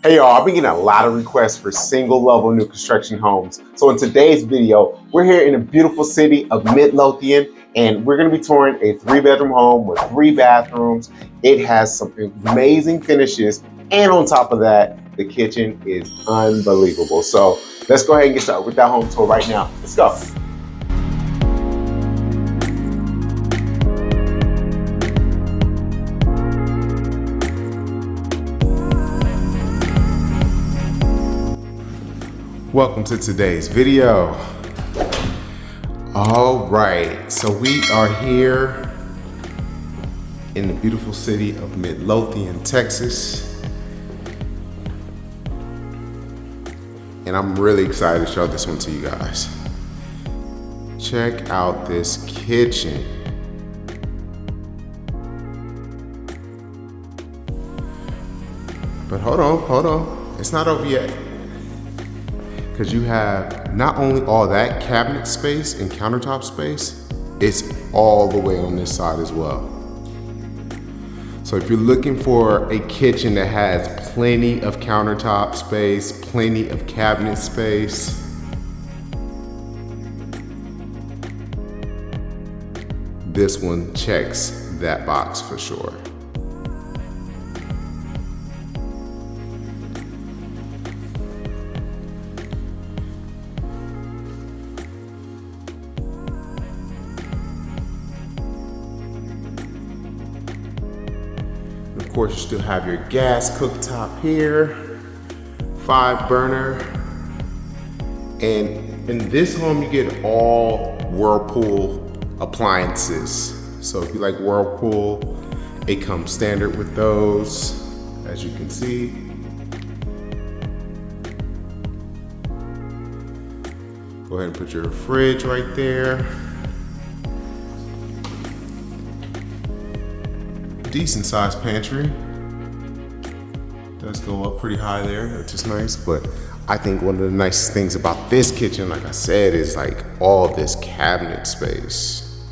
Hey y'all, I've been getting a lot of requests for single level new construction homes. So in today's video, we're here in the beautiful city of Midlothian and we're gonna be touring a 3-bedroom home with 3 bathrooms. It has some amazing finishes, and on top of that, the kitchen is unbelievable. So let's go ahead and get started with that home tour right now. Let's go. Welcome to today's video. All right, so we are here in the beautiful city of Midlothian, Texas. And I'm really excited to show this one to you guys. Check out this kitchen. But hold on, it's not over yet. Because you have not only all that cabinet space and countertop space, it's all the way on this side as well. So if you're looking for a kitchen that has plenty of countertop space, plenty of cabinet space, this one checks that box for sure. Of course, you still have your gas cooktop here, 5-burner. And in this home, you get all Whirlpool appliances. So if you like Whirlpool, it comes standard with those, as you can see. Go ahead and put your fridge right there. Decent sized pantry. Does go up pretty high there, which is nice. But I think one of the nicest things about this kitchen, like I said, is like all this cabinet space.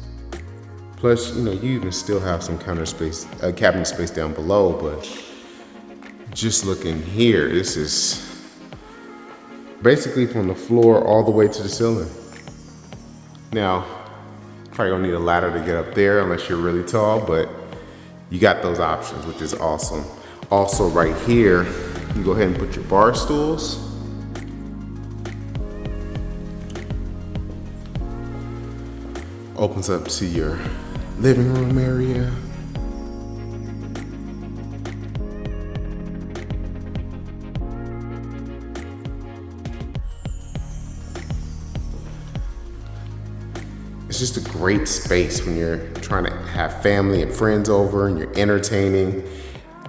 Plus, you even still have some cabinet space down below. But just looking here, this is basically from the floor all the way to the ceiling. Now, probably gonna need a ladder to get up there unless you're really tall, but you got those options, which is awesome. Also right here, you go ahead and put your bar stools. Opens up to your living room area. It's just a great space when you're trying to have family and friends over and you're entertaining.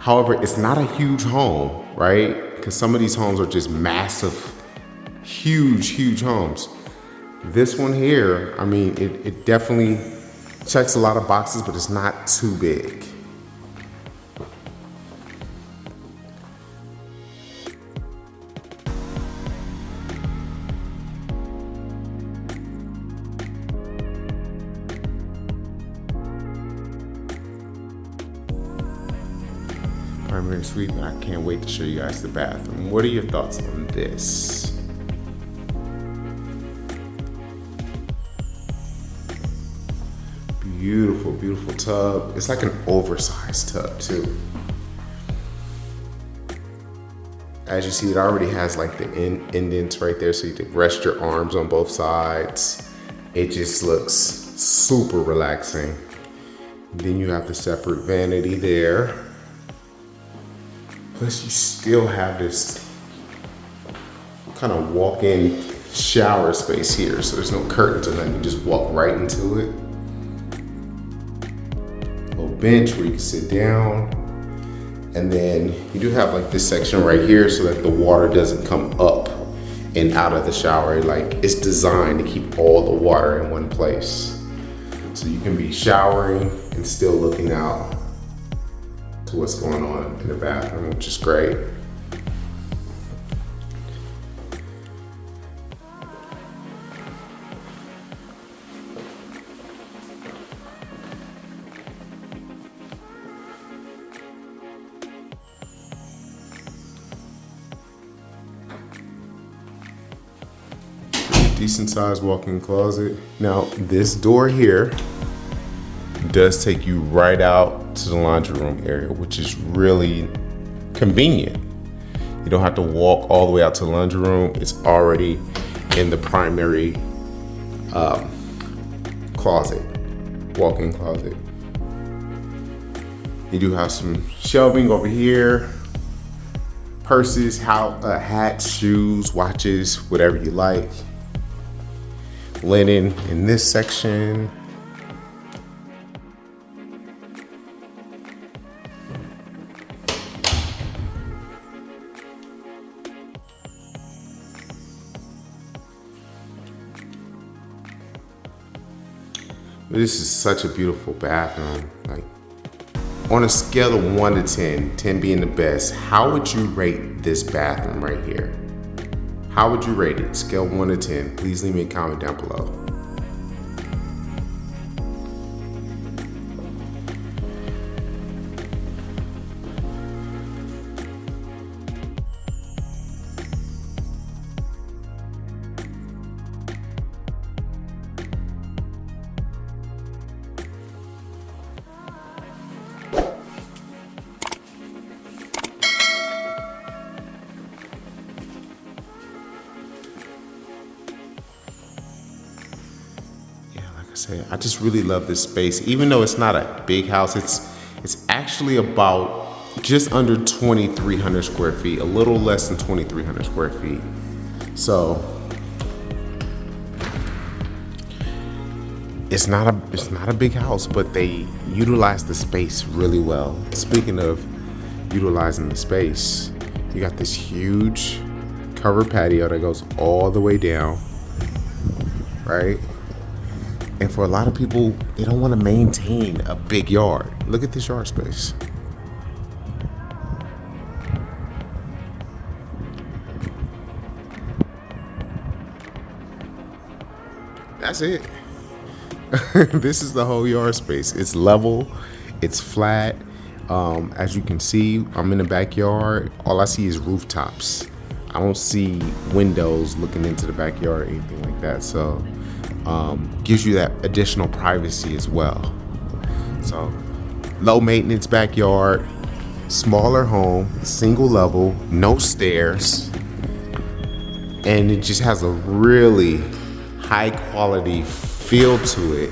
However, it's not a huge home, right? Because some of these homes are just massive, huge homes. This one here, I mean, it definitely checks a lot of boxes, but it's not too big. Primary suite, but I can't wait to show you guys the bathroom. What are your thoughts on this? Beautiful tub. It's like an oversized tub too. As you see, it already has like the indents right there so you can rest your arms on both sides. It just looks super relaxing. Then you have the separate vanity there. Plus you still have this kind of walk-in shower space here. So there's no curtains or nothing, you just walk right into it. Little bench where you can sit down. And then you do have like this section right here so that the water doesn't come up and out of the shower. Like it's designed to keep all the water in one place. So you can be showering and still looking out to what's going on in the bathroom, which is great. decent sized walk-in closet. Now, this door here does take you right out to the laundry room area, which is really convenient. You don't have to walk all the way out to the laundry room. It's already in the primary closet, walk-in closet. You do have some shelving over here, purses, hats, shoes, watches, whatever you like. Linen in this section. This is such a beautiful bathroom. Like, on a scale of 1 to 10, 10 being the best, how would you rate this bathroom right here? How would you rate it? Scale 1 to 10. Please leave me a comment down below. I just really love this space. Even though it's not a big house, it's actually about just under 2,300 square feet, a little less than 2,300 square feet. So it's not a big house, but they utilize the space really well. Speaking of utilizing the space, you got this huge covered patio that goes all the way down, right? And for a lot of people, they don't want to maintain a big yard. Look at this yard space. That's it. This is the whole yard space. It's level, it's flat. As you can see, I'm in the backyard. All I see is rooftops. I don't see windows looking into the backyard or anything like that. So gives you that additional privacy as well. So low maintenance backyard, smaller home, single level, no stairs, and it just has a really high quality feel to it,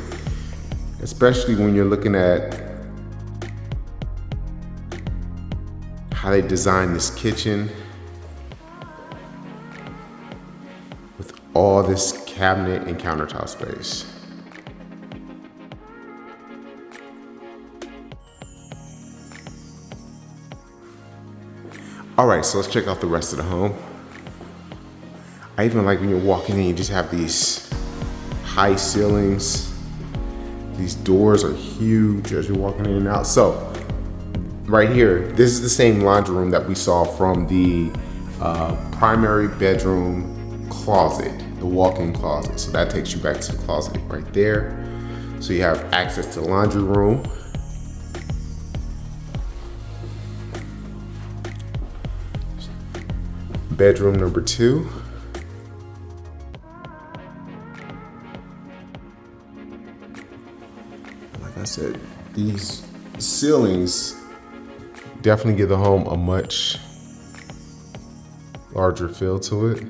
especially when you're looking at how they designed this kitchen with all this cabinet and countertop space. All right, so let's check out the rest of the home. I even like when you're walking in, you just have these high ceilings. These doors are huge as you're walking in and out. So right here, this is the same laundry room that we saw from the primary bedroom closet, the walk-in closet. So that takes you back to the closet right there. So you have access to the laundry room. Bedroom number 2. Like I said, these ceilings definitely give the home a much larger feel to it.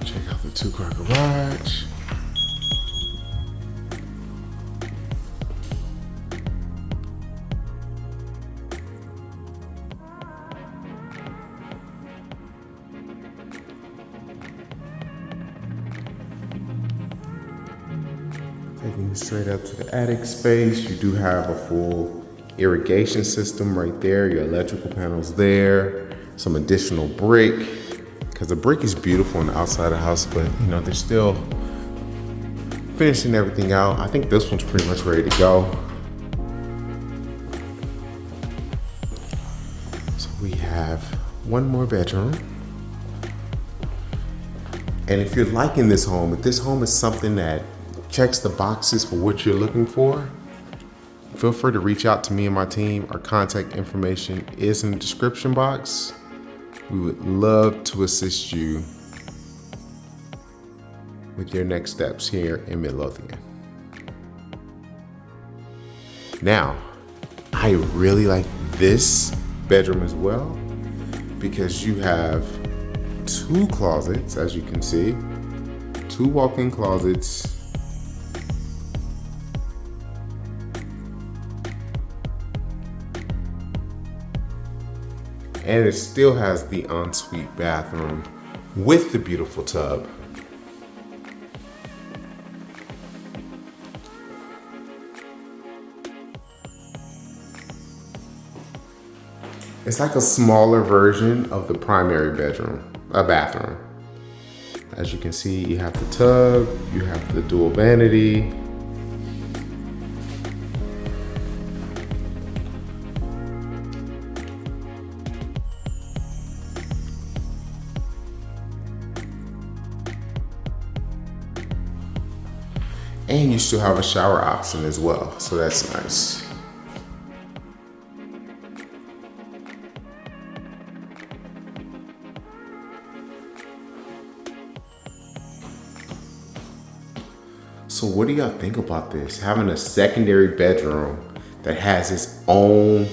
Check out the 2-car garage. Taking you straight up to the attic space, you do have a full irrigation system right there, your electrical panels there, some additional brick, because the brick is beautiful on the outside of the house, but you know, they're still finishing everything out. I think this one's pretty much ready to go. have one more bedroom. And if you're liking this home, if this home is something that checks the boxes for what you're looking for, feel free to reach out to me and my team. Our contact information is in the description box. We would love to assist you with your next steps here in Midlothian. Now, I really like this bedroom as well because you have 2 closets, as you can see, 2 walk-in closets. And it still has the ensuite bathroom with the beautiful tub. It's like a smaller version of the primary bathroom. As you can see, you have the tub, you have the dual vanity. And you still have a shower option as well, so that's nice. So what do y'all think about this? Having a secondary bedroom that has its own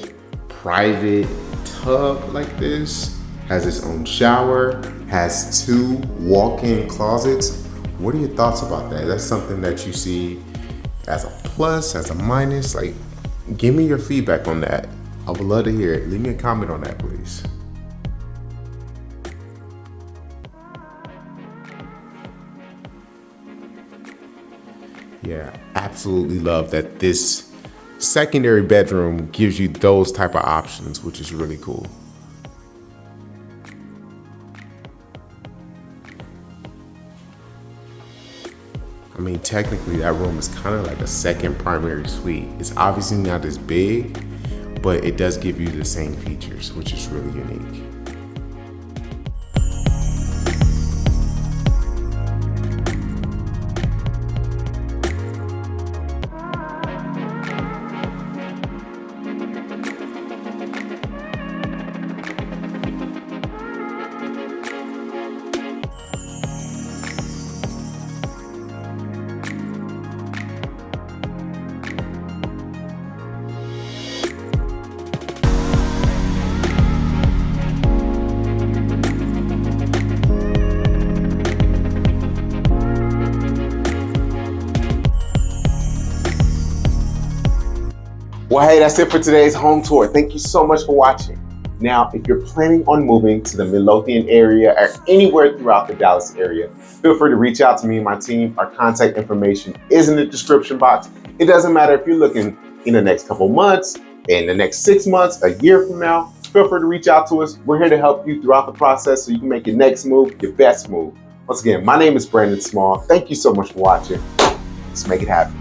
private tub like this, has its own shower, has 2 walk-in closets. What are your thoughts about that? That's something that you see as a plus, as a minus? Like, give me your feedback on that. I would love to hear it. Leave me a comment on that, please. Yeah, absolutely love that this secondary bedroom gives you those type of options, which is really cool. I mean, technically that room is kind of like a second primary suite. It's obviously not as big, but it does give you the same features, which is really unique. Well, hey, that's it for today's home tour. Thank you so much for watching. Now, if you're planning on moving to the Midlothian area or anywhere throughout the Dallas area, feel free to reach out to me and my team. Our contact information is in the description box. It doesn't matter if you're looking in the next couple months, in the next 6 months, a year from now, feel free to reach out to us. We're here to help you throughout the process so you can make your next move your best move. Once again, my name is Brandon Small. Thank you so much for watching. Let's make it happen.